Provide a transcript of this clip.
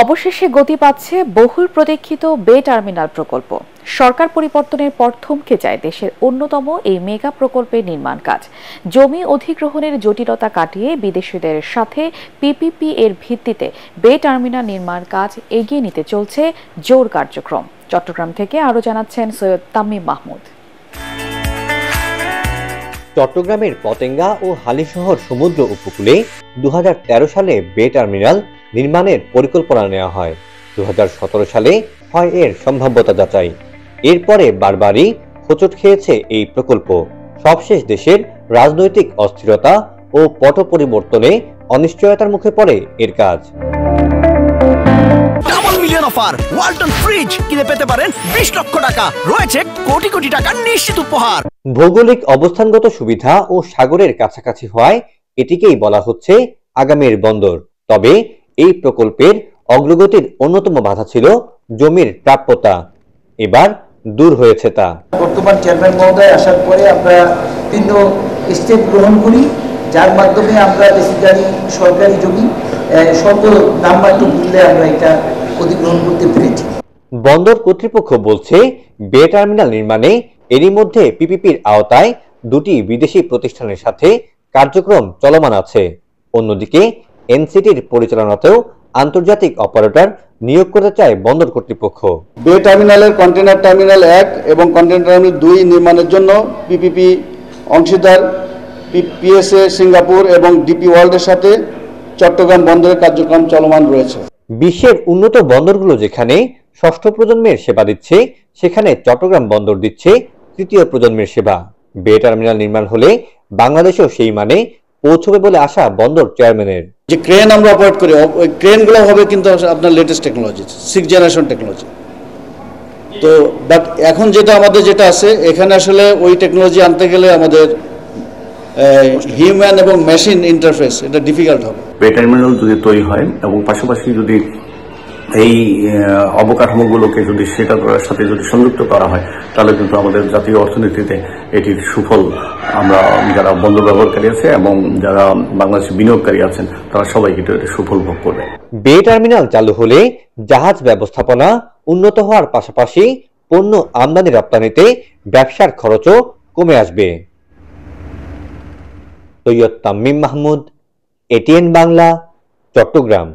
অবশেষে গতি পাচ্ছে বহুল প্রতীক্ষিত বে টার্মিনাল প্রকল্প। সরকার পরিবর্তনের পর থমকে যায় দেশের অন্যতম এই মেগা প্রকল্পের নির্মাণ কাজ। জমি অধিগ্রহণের জটিলতা কাটিয়ে বিদেশিদের সাথে পিপিপি এর ভিত্তিতে বে টার্মিনাল নির্মাণ কাজ এগিয়ে নিতে চলছে জোর কার্যক্রম। চট্টগ্রাম থেকে আরও জানাচ্ছেন সৈয়দ তামিম মাহমুদ। চট্টগ্রামের পতেঙ্গা ও হালিশহর সমুদ্র উপকূলে 2013 সালে বে টার্মিনাল নির্মাণের পরিকল্পনা নেওয়া হয়। 2017 সালে হয় এর সম্ভাব্যতা যাচাই। এরপরে বারবারই হোঁচট খেয়েছে এই প্রকল্প। সবশেষ দেশের রাজনৈতিক অস্থিরতা ও পট পরিবর্তনে অনিশ্চয়তার মুখে পড়ে এর কাজ। অফার ওয়ালটন ফ্রিজ কিনে পেতে পারেন 20 লক্ষ টাকা, রয়েছে কোটি কোটি টাকার নিশ্চিত উপহার। ভৌগোলিক অবস্থানগত সুবিধা ও সাগরের কাছাকাছি হওয়ায় এটিকেই বলা হচ্ছে আগামীর বন্দর। তবে এই প্রকল্পের অগ্রগতির অন্যতম বাধা ছিল জমির প্রাপ্যতা। এবার দূর হয়েছে তা। বর্তমান চেয়ারম্যান মহোদয় আসার পরে আমরা বিভিন্ন স্টেপ গ্রহণ করি, যার মাধ্যমে আমরা বেসিক্যালি সরকারি জমি স্বল্প নামমাত্র মূল্যে আমরা এটা অধিগ্রহণ করতে পেরেছি। বন্দর কর্তৃপক্ষ বলছে বে টার্মিনাল নির্মাণে এরই মধ্যে পিপিপির আওতায় দুটি বিদেশি প্রতিষ্ঠানের সাথে কার্যক্রম চলমান আছে। অন্যদিকে এনসিটির পরিচালনাতেও আন্তর্জাতিক অপারেটর নিয়োগ করতে চায় বন্দর কর্তৃপক্ষ। বে টার্মিনালের কন্টেইনার টার্মিনাল 1 এবং কন্টেইনার টার্মিনাল 2 নির্মাণের জন্য পিপিপি অংশীদার পিএসএ সিঙ্গাপুর এবং ডিপি ওয়ার্ল্ডের সাথে চট্টগ্রাম বন্দরের কার্যক্রম চলমান রয়েছে। বিশ্বের উন্নত বন্দরগুলো যেখানে ষষ্ঠ প্রজন্মের সেবা দিচ্ছে, সেখানে চট্টগ্রাম বন্দর দিচ্ছে তৃতীয় প্রজন্মের সেবা। বে টার্মিনাল নির্মাণ হলে বাংলাদেশেও সেই মানে পৌঁছবে বলে আশা বন্দর চেয়ারম্যানের। যে ক্রেন আমরা অপারেট করি, ওই ক্রেনগুলো হবে কিন্তু আপনার latest technology, 6th generation technology. তো বাট এখন আমাদের যেটা আছে, এখানে আসলে ওই টেকনোলজি আনতে গেলে আমাদের হিউম্যান এবং মেশিন ইন্টারফেস এটা ডিফিকাল্ট হবে। বে টার্মিনাল যদি তৈরি হয় এবং পাশাপাশি যদি এই অবকাঠামোগুলোকে যদি সেটার সাথে যদি সংযুক্ত করা হয়, তাহলে কিন্তু আমাদের জাতীয় অর্থনীতিতে এটির সুফল আমরা যারা বন্দর ব্যবহারকারী আছে এবং যারা বাংলাদেশে বিনিয়োগকারী আছেন তারা সবাই কিন্তু এটির সুফল ভোগ করবে। বে টার্মিনাল চালু হলে জাহাজ ব্যবস্থাপনা উন্নত হওয়ার পাশাপাশি পণ্য আমদানি রপ্তানিতে ব্যবসার খরচও কমে আসবে। সৈয়দ তামিম মাহমুদ, এটিএন বাংলা, চট্টগ্রাম।